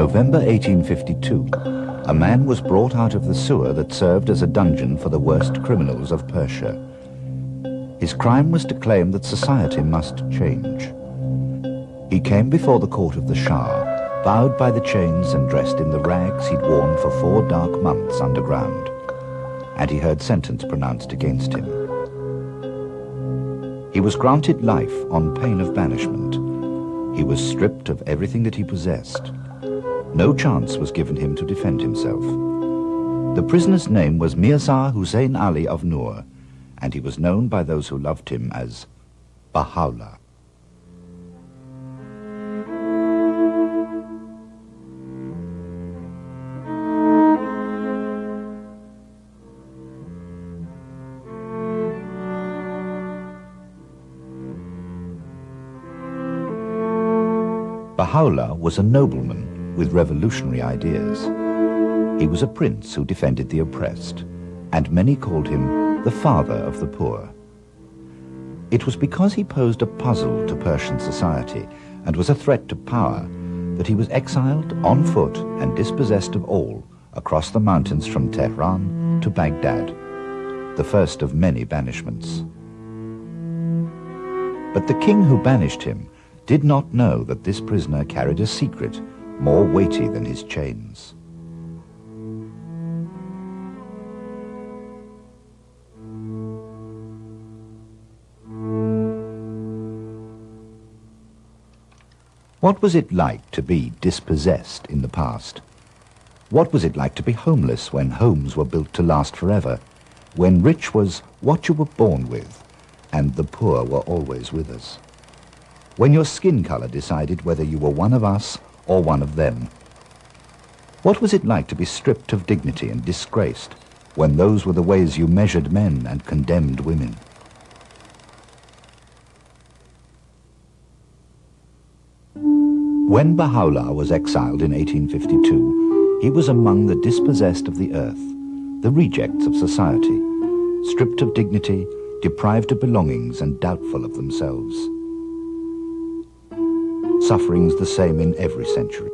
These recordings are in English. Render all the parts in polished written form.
November 1852, a man was brought out of the sewer that served as a dungeon for the worst criminals of Persia. His crime was to claim that society must change. He came before the court of the Shah, bowed by the chains and dressed in the rags he'd worn for 4 dark months underground, and he heard sentence pronounced against him. He was granted life on pain of banishment. He was stripped of everything that he possessed. No chance was given him to defend himself. The prisoner's name was Mirza Hussein Ali of Noor, and he was known by those who loved him as Baha'u'llah. Baha'u'llah was a nobleman with revolutionary ideas. He was a prince who defended the oppressed, and many called him the father of the poor. It was because he posed a puzzle to Persian society and was a threat to power that he was exiled on foot and dispossessed of all across the mountains from Tehran to Baghdad, the first of many banishments. But the king who banished him did not know that this prisoner carried a secret more weighty than his chains. What was it like to be dispossessed in the past? What was it like to be homeless when homes were built to last forever, when rich was what you were born with, and the poor were always with us? When your skin color decided whether you were one of us or one of them? What was it like to be stripped of dignity and disgraced when those were the ways you measured men and condemned women? When Baha'u'llah was exiled in 1852, he was among the dispossessed of the earth, the rejects of society, stripped of dignity, deprived of belongings and doubtful of themselves. Sufferings the same in every century.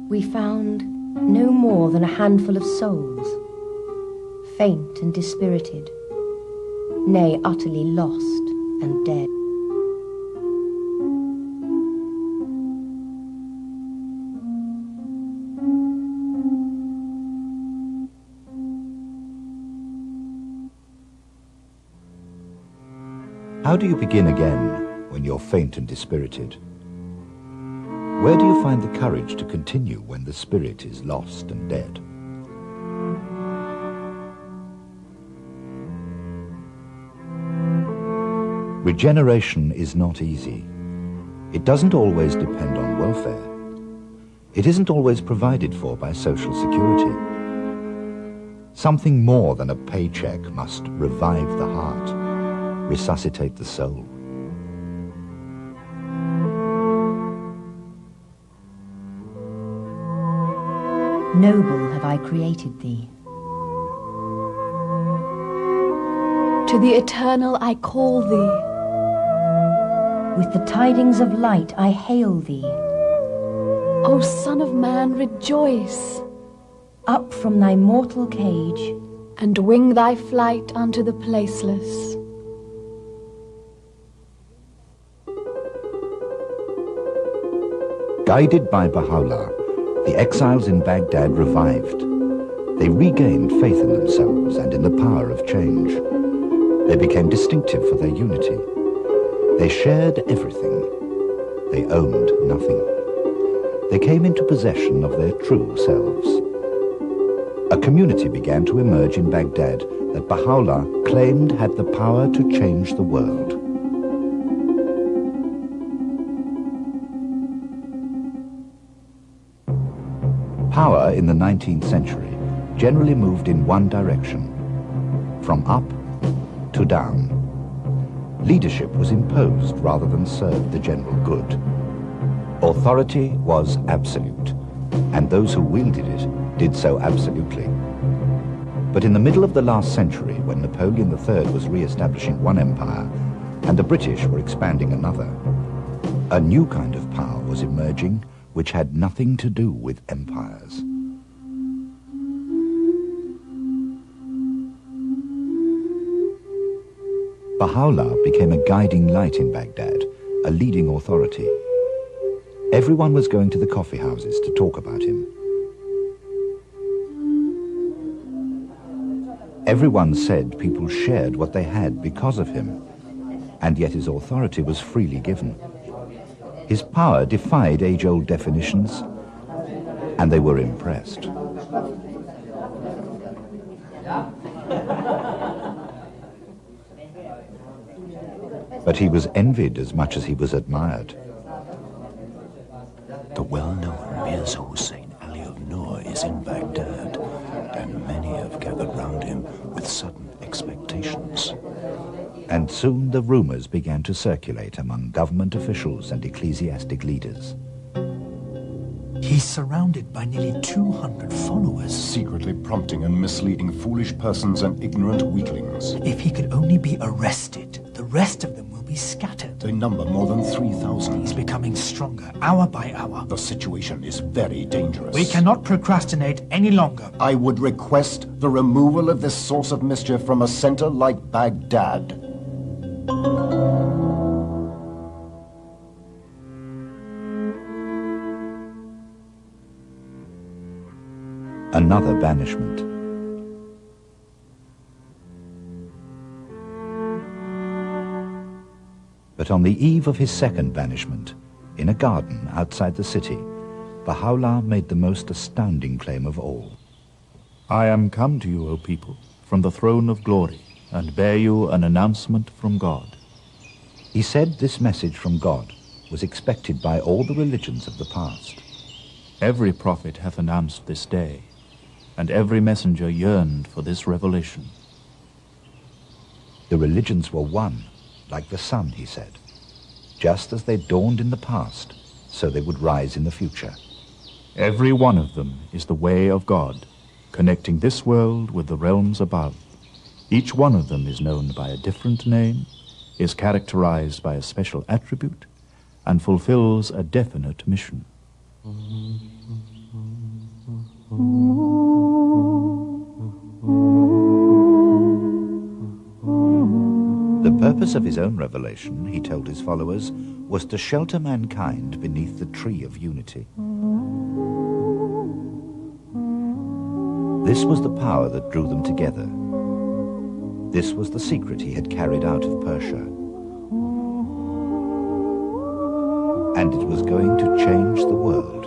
We found no more than a handful of souls, faint and dispirited, nay, utterly lost and dead. How do you begin again when you're faint and dispirited? Where do you find the courage to continue when the spirit is lost and dead? Regeneration is not easy. It doesn't always depend on welfare. It isn't always provided for by social security. Something more than a paycheck must revive the heart, resuscitate the soul. Noble have I created thee. To the eternal I call thee. With the tidings of light I hail thee. O Son of Man, rejoice! Up from thy mortal cage, and wing thy flight unto the placeless. Guided by Baha'u'llah, the exiles in Baghdad revived. They regained faith in themselves and in the power of change. They became distinctive for their unity. They shared everything. They owned nothing. They came into possession of their true selves. A community began to emerge in Baghdad that Baha'u'llah claimed had the power to change the world. Power in the 19th century generally moved in one direction, from up to down. Leadership was imposed rather than served the general good. Authority was absolute, and those who wielded it did so absolutely. But in the middle of the last century, when Napoleon III was re-establishing one empire and the British were expanding another, a new kind of power was emerging which had nothing to do with empires. Baha'u'llah became a guiding light in Baghdad, a leading authority. Everyone was going to the coffee houses to talk about him. Everyone said people shared what they had because of him, and yet his authority was freely given. His power defied age-old definitions, and they were impressed. But he was envied as much as he was admired. The well-known Mirza Hussein Ali of Noor is in Baghdad, and many have gathered round him with sudden expectations. And soon the rumors began to circulate among government officials and ecclesiastic leaders. He's surrounded by nearly 200 followers. Secretly prompting and misleading foolish persons and ignorant weaklings. If he could only be arrested, the rest of them will be scattered. They number more than 3,000. He's becoming stronger, hour by hour. The situation is very dangerous. We cannot procrastinate any longer. I would request the removal of this source of mischief from a center like Baghdad. Another banishment. But on the eve of his second banishment, in a garden outside the city, Baha'u'llah made the most astounding claim of all. I am come to you, O people, from the throne of glory, and bear you an announcement from God. He said this message from God was expected by all the religions of the past. Every prophet hath announced this day, and every messenger yearned for this revelation. The religions were one, like the sun, he said. Just as they dawned in the past, so they would rise in the future. Every one of them is the way of God, connecting this world with the realms above. Each one of them is known by a different name, is characterized by a special attribute, and fulfills a definite mission. The purpose of his own revelation, he told his followers, was to shelter mankind beneath the tree of unity. This was the power that drew them together. This was the secret he had carried out of Persia. And it was going to change the world.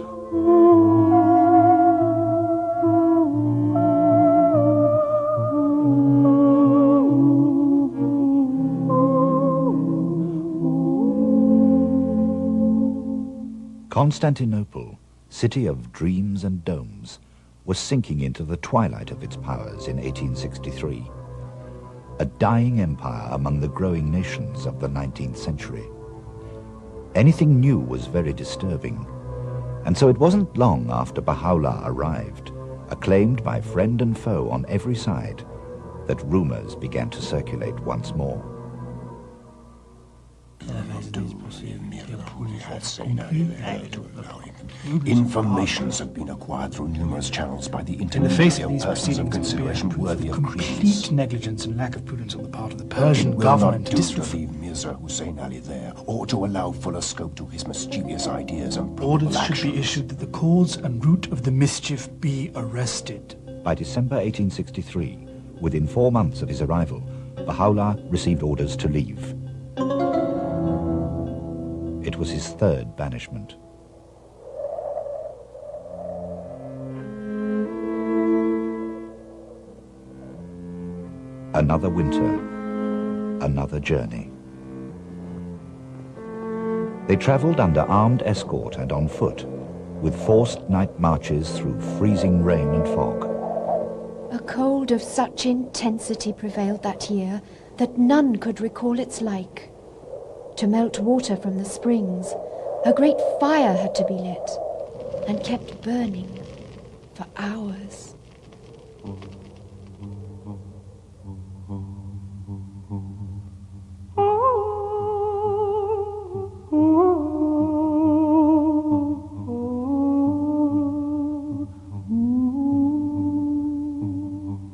Constantinople, city of dreams and domes, was sinking into the twilight of its powers in 1863. A dying empire among the growing nations of the 19th century. Anything new was very disturbing, and so it wasn't long after Baha'u'llah arrived, acclaimed by friend and foe on every side, that rumors began to circulate once more. Informations have been acquired through numerous channels by the internet. In the face of these persons of proceedings, consideration worthy of complete credence. negligence and lack of prudence on the part of the Persian It will government. not do to leave Mirza Hussein Ali there, or to allow fuller scope to his mischievous ideas and Orders probable should be actions. issued that the cause and root of the mischief be arrested. By December 1863, within 4 months of his arrival, Baha'u'llah received orders to leave. It was his third banishment. Another winter, another journey. They traveled under armed escort and on foot, with forced night marches through freezing rain and fog. A cold of such intensity prevailed that year that none could recall its like. to melt water from the springs. A great fire had to be lit and kept burning for hours.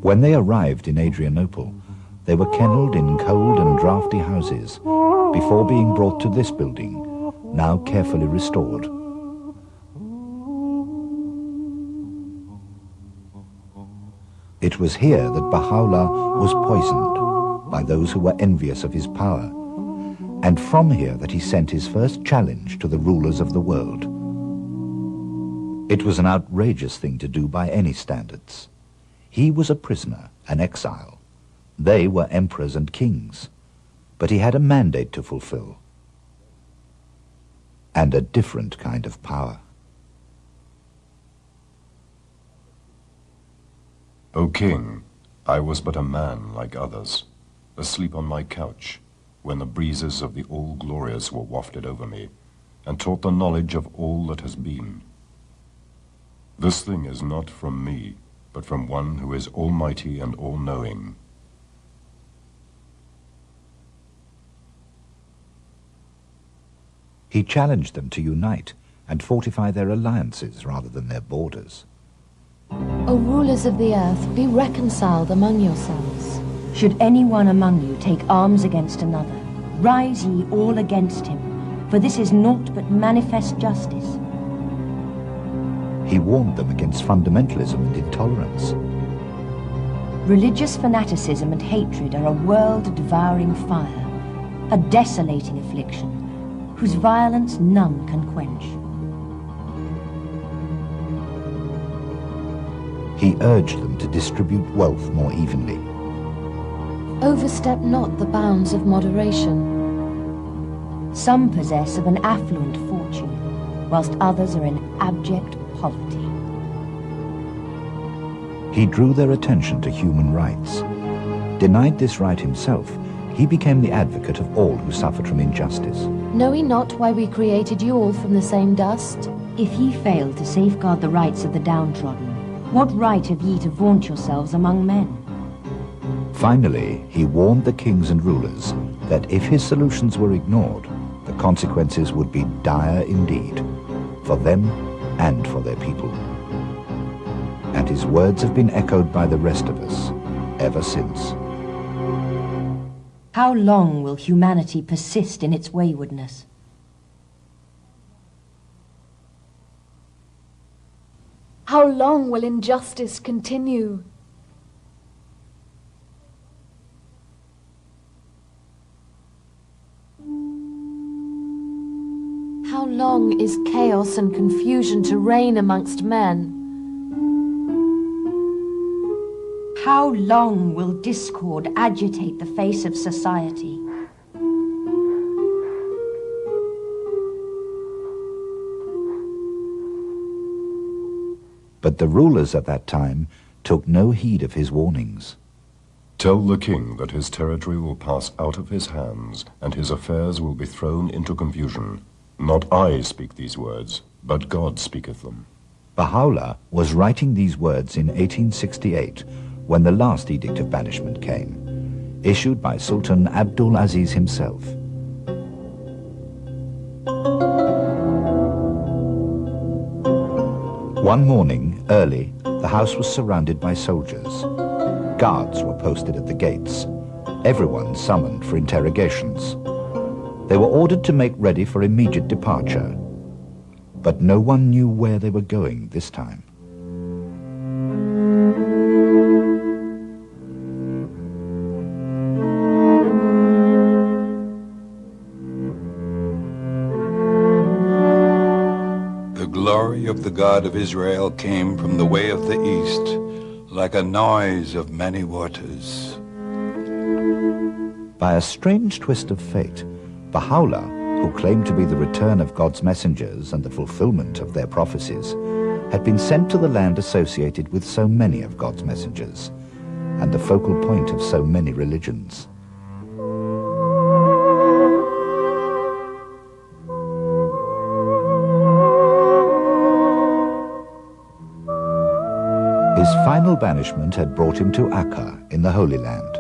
When they arrived in Adrianople, they were kennelled in cold and draughty houses before being brought to this building, now carefully restored. It was here that Baha'u'llah was poisoned by those who were envious of his power, and from here that he sent his first challenge to the rulers of the world. It was an outrageous thing to do by any standards. He was a prisoner, an exile. They were emperors and kings, but he had a mandate to fulfill, and a different kind of power. O king, I was but a man like others, asleep on my couch, when the breezes of the All-Glorious were wafted over me, and taught the knowledge of all that has been. This thing is not from me, but from one who is almighty and all-knowing. He challenged them to unite and fortify their alliances rather than their borders. O rulers of the earth, be reconciled among yourselves. Should any one among you take arms against another, rise ye all against him, for this is naught but manifest justice. He warned them against fundamentalism and intolerance. Religious fanaticism and hatred are a world-devouring fire, a desolating affliction, whose violence none can quench. He urged them to distribute wealth more evenly. Overstep not the bounds of moderation. Some possess of an affluent fortune, whilst others are in abject poverty. He drew their attention to human rights. Denied this right himself, he became the advocate of all who suffered from injustice. Know ye not why we created you all from the same dust? If ye fail to safeguard the rights of the downtrodden, what right have ye to vaunt yourselves among men? Finally, he warned the kings and rulers that if his solutions were ignored, the consequences would be dire indeed, for them and for their people. And his words have been echoed by the rest of us ever since. How long will humanity persist in its waywardness? How long will injustice continue? How long is chaos and confusion to reign amongst men? How long will discord agitate the face of society? But the rulers at that time took no heed of his warnings. Tell the king that his territory will pass out of his hands, and his affairs will be thrown into confusion. Not I speak these words, but God speaketh them. Baha'u'llah was writing these words in 1868 when the last edict of banishment came, issued by Sultan Abdul Aziz himself. One morning, early, the house was surrounded by soldiers. Guards were posted at the gates. Everyone summoned for interrogations. They were ordered to make ready for immediate departure, but no one knew where they were going this time. The glory of the God of Israel came from the way of the east, like a noise of many waters. By a strange twist of fate, Baha'u'llah, who claimed to be the return of God's messengers and the fulfillment of their prophecies, had been sent to the land associated with so many of God's messengers, and the focal point of so many religions. His final banishment had brought him to Akka in the Holy Land.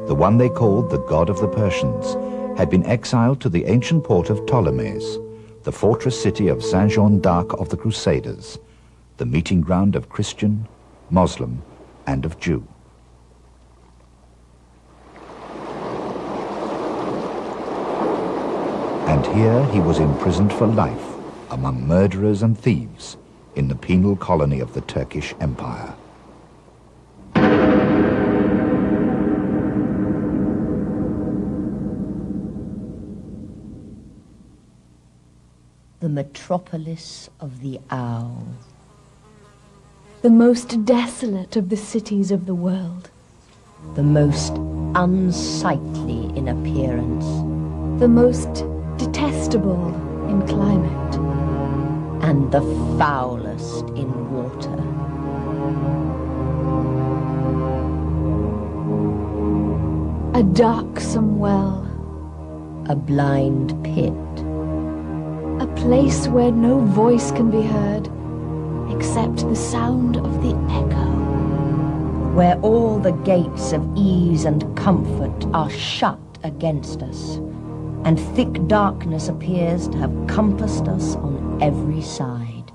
The one they called the God of the Persians had been exiled to the ancient port of Ptolemais, the fortress city of Saint Jean d'Arc of the Crusaders, the meeting ground of Christian, Muslim, and of Jew. And here he was imprisoned for life among murderers and thieves in the penal colony of the Turkish Empire. The metropolis of the owl. The most desolate of the cities of the world. The most unsightly in appearance. The most detestable in climate. And the foulest in water. A darksome well. A blind pit. A place where no voice can be heard except the sound of the echo. Where all the gates of ease and comfort are shut against us, and thick darkness appears to have compassed us on every side.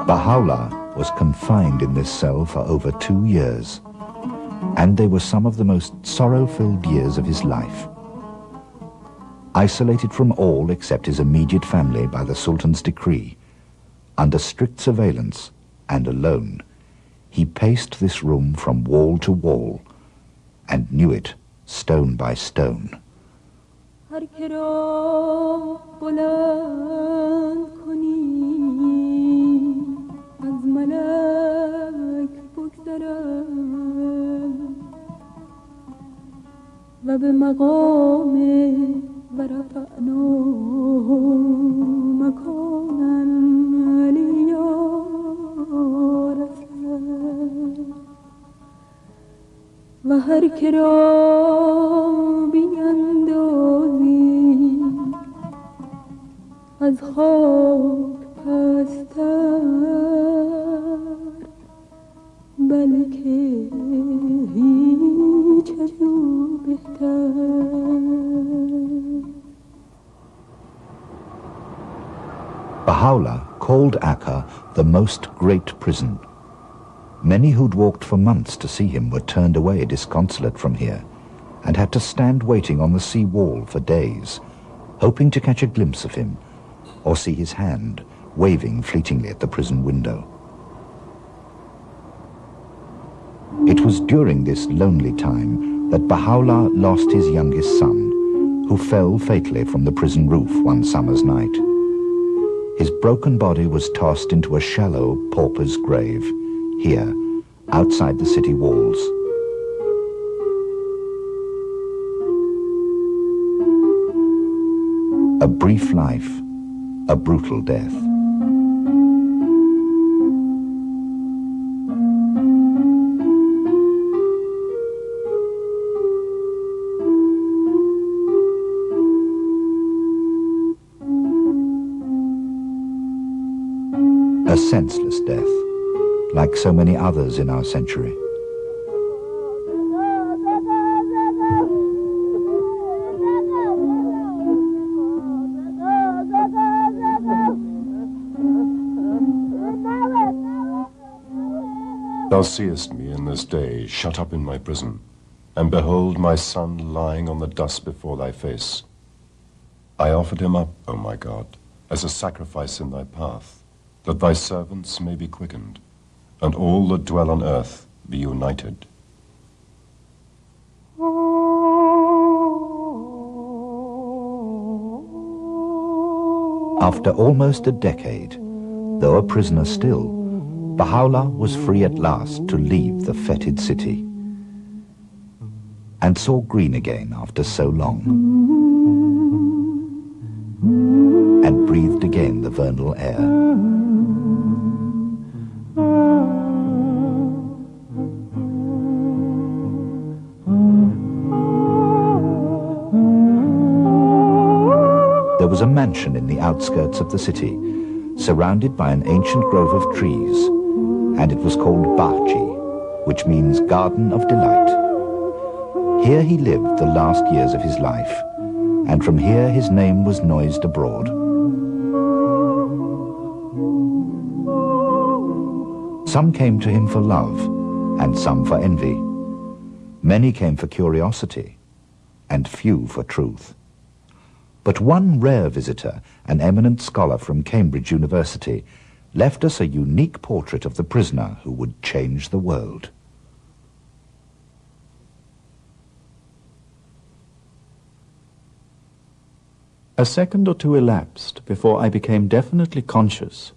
Baha'u'llah was confined in this cell for over 2 years, and they were some of the most sorrow-filled years of his life. Isolated from all except his immediate family by the Sultan's decree, under strict surveillance and alone, he paced this room from wall to wall and knew it stone by stone. هر که را بیندازی از خاک پستر بلکه هیچ از او بهتر. Baha'u'llah called Akka the most great prison. Many who'd walked for months to see him were turned away disconsolate from here and had to stand waiting on the sea wall for days, hoping to catch a glimpse of him or see his hand waving fleetingly at the prison window. It was during this lonely time that Baha'u'llah lost his youngest son, who fell fatally from the prison roof one summer's night. His broken body was tossed into a shallow pauper's grave, here, outside the city walls. A brief life, a brutal death. A senseless death, like so many others in our century. Thou seest me in this day shut up in my prison, and behold my son lying on the dust before thy face. I offered him up, O my God, as a sacrifice in thy path, that thy servants may be quickened, and all that dwell on earth be united. After almost a decade, though a prisoner still, Baha'u'llah was free at last to leave the fetid city and saw green again after so long, and breathed again the vernal air. There was a mansion in the outskirts of the city, surrounded by an ancient grove of trees, and it was called Bahchi, which means Garden of Delight. Here he lived the last years of his life, and from here his name was noised abroad. Some came to him for love, and some for envy. Many came for curiosity, and few for truth. But one rare visitor, an eminent scholar from Cambridge University, left us a unique portrait of the prisoner who would change the world. A second or two elapsed before I became definitely conscious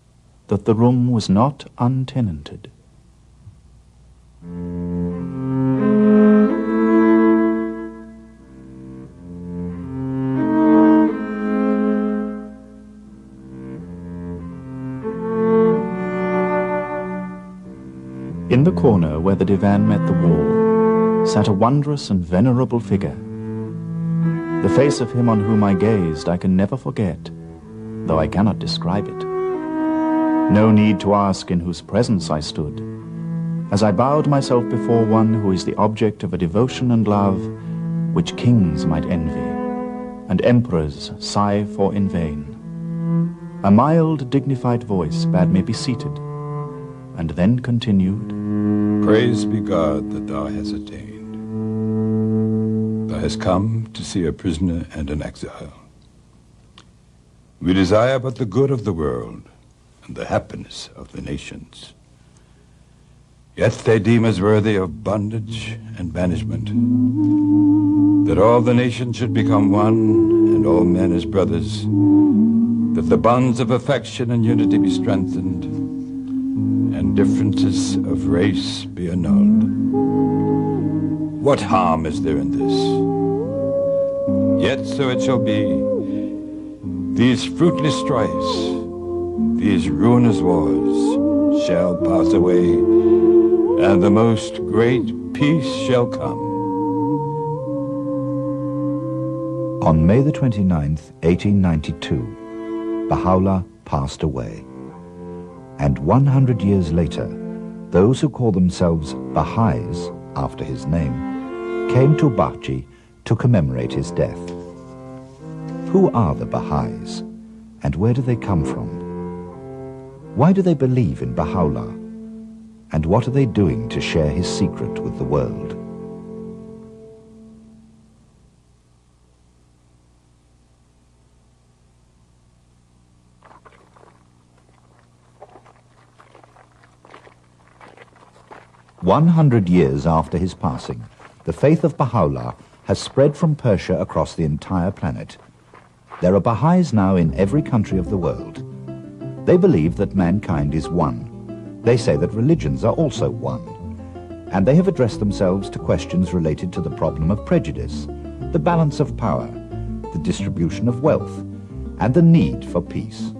that the room was not untenanted. In the corner where the divan met the wall sat a wondrous and venerable figure. The face of him on whom I gazed I can never forget, though I cannot describe it. No need to ask in whose presence I stood, as I bowed myself before one who is the object of a devotion and love which kings might envy, and emperors sigh for in vain. A mild, dignified voice bade me be seated, and then continued, Praise be God that thou hast attained. Thou hast come to see a prisoner and an exile. We desire but the good of the world and the happiness of the nations. Yet they deem us worthy of bondage and banishment, that all the nations should become one and all men as brothers, that the bonds of affection and unity be strengthened, and differences of race be annulled. What harm is there in this? Yet so it shall be. These fruitless strifes, these ruinous wars shall pass away, and the most great peace shall come. On May the 29th, 1892, Baha'u'llah passed away. And 100 years later, those who call themselves Baha'is, after his name, came to Bahchi to commemorate his death. Who are the Baha'is, and where do they come from? Why do they believe in Baha'u'llah, and what are they doing to share his secret with the world? "100 years after his passing, the faith of Baha'u'llah has spread from Persia across the entire planet. There are Baha'is now in every country of the world. They believe that mankind is one. They say that religions are also one. And they have addressed themselves to questions related to the problem of prejudice, the balance of power, the distribution of wealth, and the need for peace.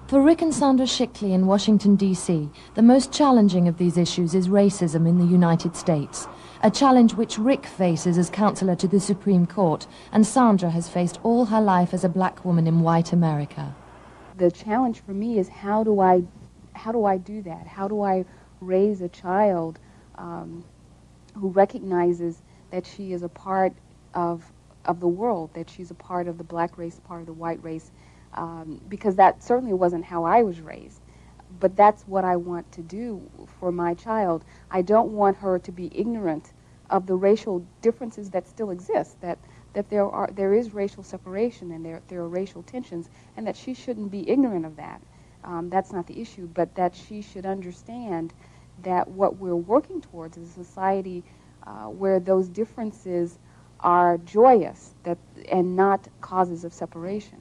For Rick and Sandra Shickley in Washington, D.C., the most challenging of these issues is racism in the United States, a challenge which Rick faces as counselor to the Supreme Court, and Sandra has faced all her life as a black woman in white America. The challenge for me is how do I do that? How do I raise a child who recognizes that she is a part of the world, that she's a part of the black race, part of the white race, because that certainly wasn't how I was raised. But that's what I want to do for my child. I don't want her to be ignorant of the racial differences that still exist, that there is racial separation and there are racial tensions, and that she shouldn't be ignorant of that. That's not the issue, but that she should understand that what we're working towards is a society where those differences are joyous and not causes of separation.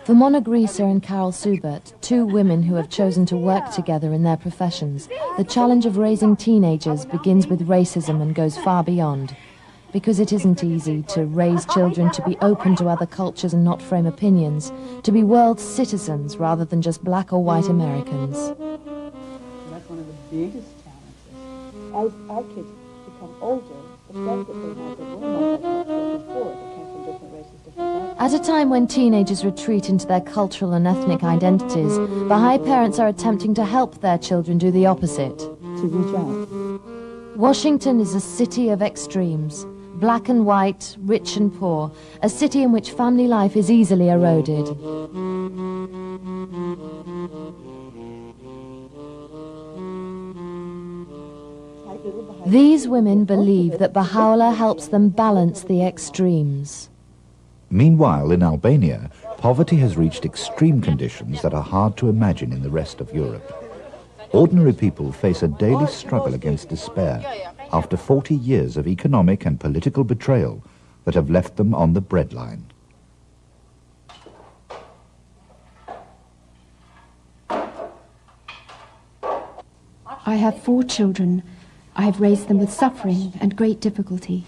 For Mona Grieser and Carol Subert, two women who have chosen to work together in their professions, the challenge of raising teenagers begins with racism and goes far beyond. Because it isn't easy to raise children to be open to other cultures and not frame opinions, to be world citizens rather than just black or white Americans. That's one of the biggest challenges. As our kids become older, the friends that they have that were multicultural before, that came from different races, different backgrounds. At a time when teenagers retreat into their cultural and ethnic identities, Baha'i parents are attempting to help their children do the opposite. To reach out. Washington is a city of extremes. Black and white, rich and poor, a city in which family life is easily eroded. These women believe that Baha'u'llah helps them balance the extremes. Meanwhile, in Albania, poverty has reached extreme conditions that are hard to imagine in the rest of Europe. Ordinary people face a daily struggle against despair after 40 years of economic and political betrayal that have left them on the breadline. I have 4 children. I have raised them with suffering and great difficulty.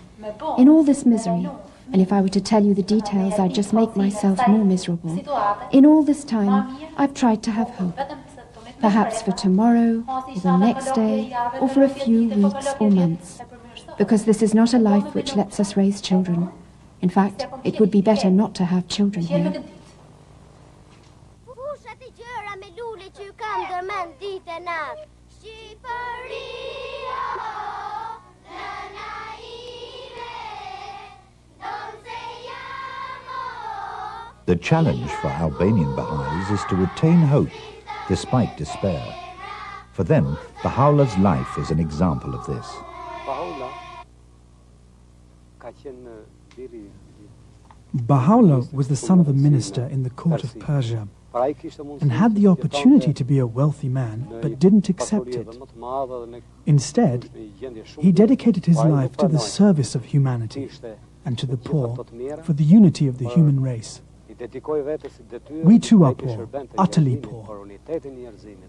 In all this misery, and if I were to tell you the details, I'd just make myself more miserable. In all this time, I've tried to have hope. Perhaps for tomorrow, or the next day, or for a few weeks or months. Because this is not a life which lets us raise children. In fact, it would be better not to have children here. The challenge for Albanian Baha'is is to retain hope despite despair. For them, Baha'u'llah's life is an example of this. Baha'u'llah was the son of a minister in the court of Persia and had the opportunity to be a wealthy man, but didn't accept it. Instead, he dedicated his life to the service of humanity and to the poor for the unity of the human race. We too are poor, utterly poor.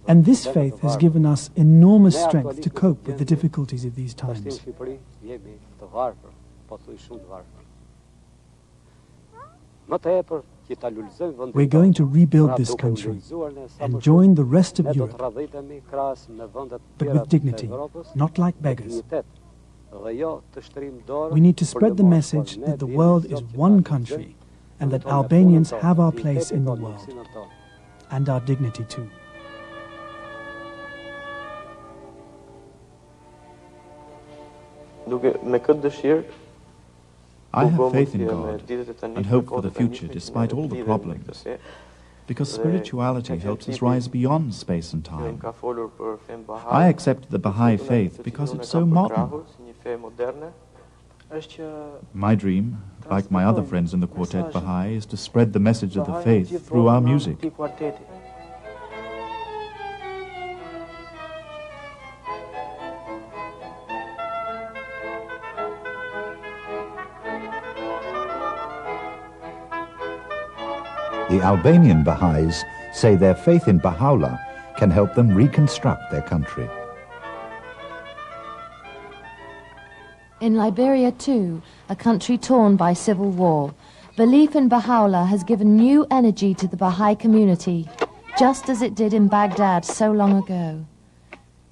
And this faith has given us enormous strength to cope with the difficulties of these times. We're going to rebuild this country and join the rest of Europe, but with dignity, not like beggars. We need to spread the message that the world is one country and that Albanians have our place in the world, and our dignity too. I have faith in God and hope for the future despite all the problems, because spirituality helps us rise beyond space and time. I accept the Baha'i faith because it's so modern. My dream, like my other friends in the Quartet Baha'i, is to spread the message of the faith through our music. The Albanian Baha'is say their faith in Baha'u'llah can help them reconstruct their country. In Liberia too, a country torn by civil war, belief in Baha'u'llah has given new energy to the Baha'i community, just as it did in Baghdad so long ago.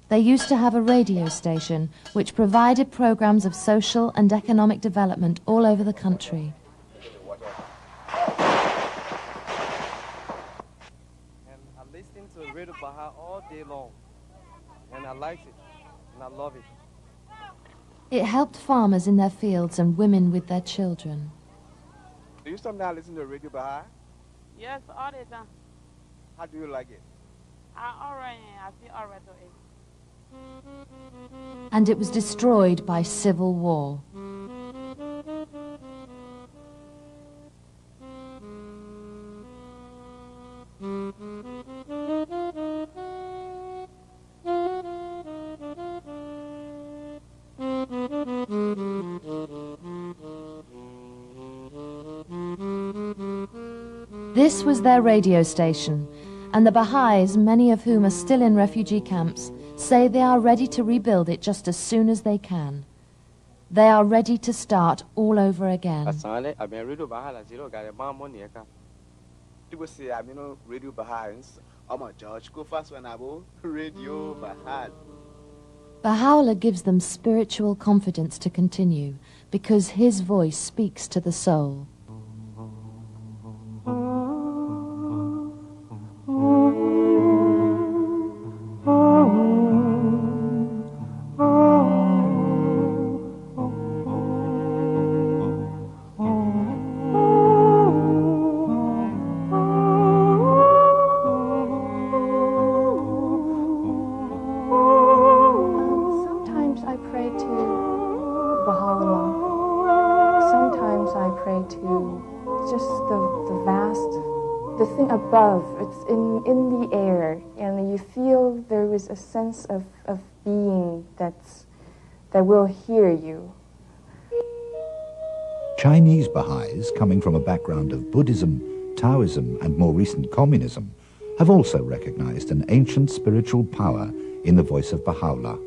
They used to have a radio station which provided programs of social and economic development all over the country. And I listened to Radio Baha all day long, and I liked it, and I love it. It helped farmers in their fields and women with their children. Do you sometimes listen to Radio Baha? Yes, all the time. How do you like it? I feel all right with it. And it was destroyed by civil war. This was their radio station, and the Baha'is, many of whom are still in refugee camps, say they are ready to rebuild it just as soon as they can. They are ready to start all over again. Radio Baha'is. I'm a George. Go fast when I go. Radio Baha'is. Baha'u'llah gives them spiritual confidence to continue because his voice speaks to the soul. Above, it's in the air, and you feel there is a sense of being that will hear you. Chinese Baha'is, coming from a background of Buddhism, Taoism, and more recent communism, have also recognized an ancient spiritual power in the voice of Baha'u'llah.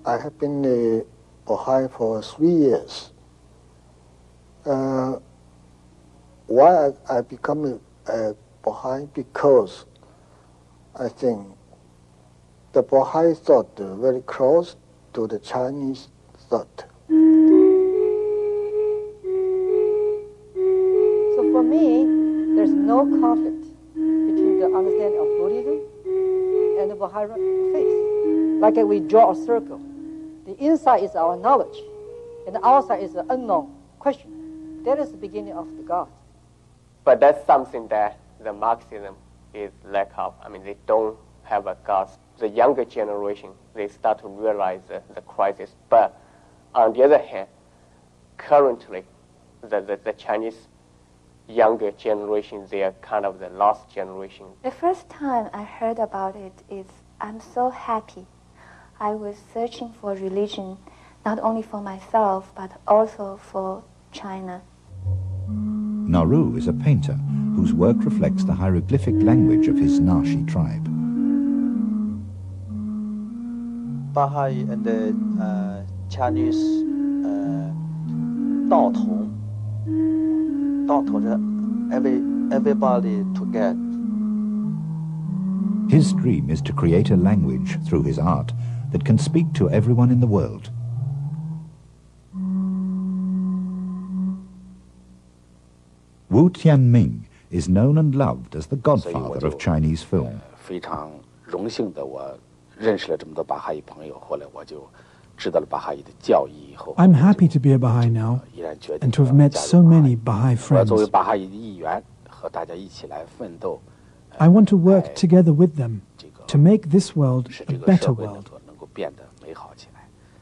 I have been a Baha'i for 3 years. Why I become a Baha'i? Because I think the Baha'i thought very close to the Chinese thought. So for me, there's no conflict between the understanding of Buddhism and the Baha'i faith. Like we draw a circle. The inside is our knowledge, and the outside is the unknown question. That is the beginning of the God. But that's something that the Marxism is lack of. I mean, they don't have a God. The younger generation, they start to realize the crisis. But on the other hand, currently, the Chinese younger generation, they are kind of the lost generation. The first time I heard about it is, I'm so happy. I was searching for religion, not only for myself, but also for China. Nauru is a painter whose work reflects the hieroglyphic language of his Nashi tribe. Baha'i and the Chinese Dao Tong, everybody together. His dream is to create a language through his art that can speak to everyone in the world. Wu Tianming is known and loved as the godfather of Chinese film. I'm happy to be a Baha'i now and to have met so many Baha'i friends. I want to work together with them to make this world a better world.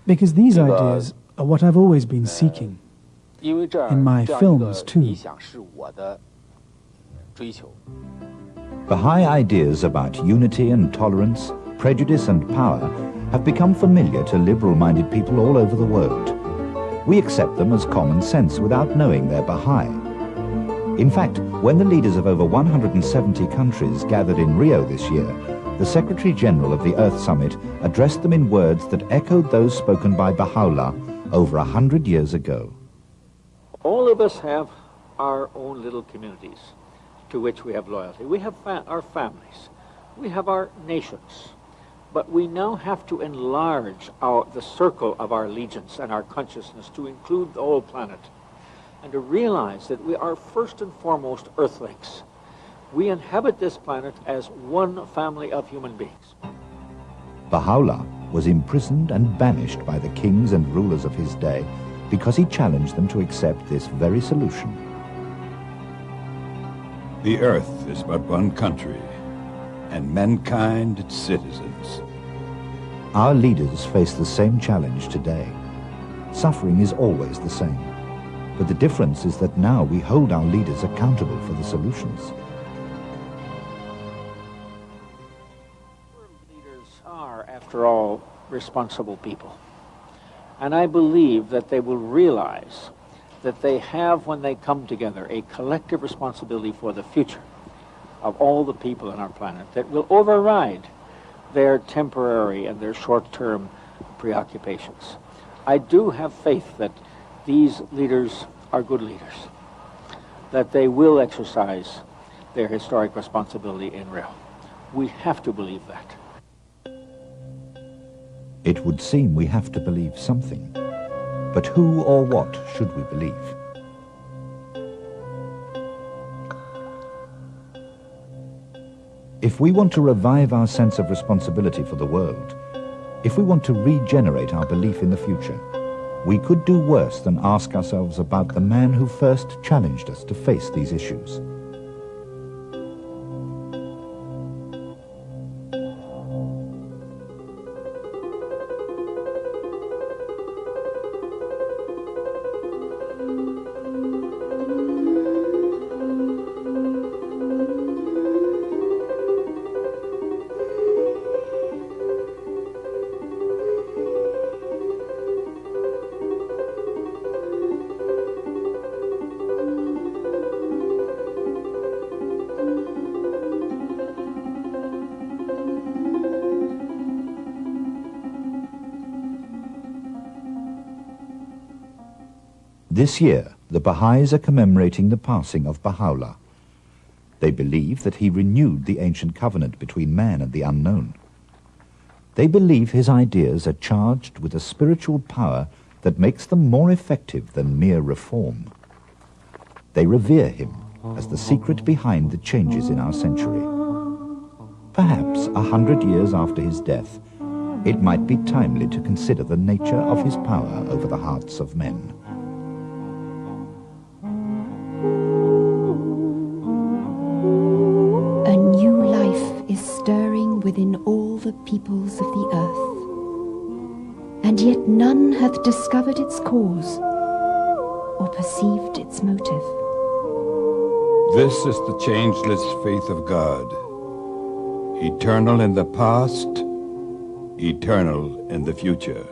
Because these ideas are what I've always been seeking. In my films, too. Baha'i ideas about unity and tolerance, prejudice and power have become familiar to liberal-minded people all over the world. We accept them as common sense without knowing they're Baha'i. In fact, when the leaders of over 170 countries gathered in Rio this year, the Secretary-General of the Earth Summit addressed them in words that echoed those spoken by Baha'u'llah over 100 years ago. All of us have our own little communities to which we have loyalty. We have our families. We have our nations. But we now have to enlarge the circle of our allegiance and our consciousness to include the whole planet and to realize that we are first and foremost Earthlings. We inhabit this planet as one family of human beings. Baha'u'llah was imprisoned and banished by the kings and rulers of his day because he challenged them to accept this very solution. The earth is but one country, and mankind its citizens. Our leaders face the same challenge today. Suffering is always the same, but the difference is that now we hold our leaders accountable for the solutions. Leaders are, after all, responsible people. And I believe that they will realize that they have when they come together a collective responsibility for the future of all the people on our planet that will override their temporary and their short-term preoccupations. I do have faith that these leaders are good leaders, that they will exercise their historic responsibility in Rio. We have to believe that. It would seem we have to believe something. But who or what should we believe? If we want to revive our sense of responsibility for the world, if we want to regenerate our belief in the future, we could do worse than ask ourselves about the man who first challenged us to face these issues. This year, the Baha'is are commemorating the passing of Baha'u'llah. They believe that he renewed the ancient covenant between man and the unknown. They believe his ideas are charged with a spiritual power that makes them more effective than mere reform. They revere him as the secret behind the changes in our century. Perhaps 100 years after his death, it might be timely to consider the nature of his power over the hearts of men. A new life is stirring within all the peoples of the earth, and yet none hath discovered its cause or perceived its motive. This is the changeless faith of God, eternal in the past, eternal in the future.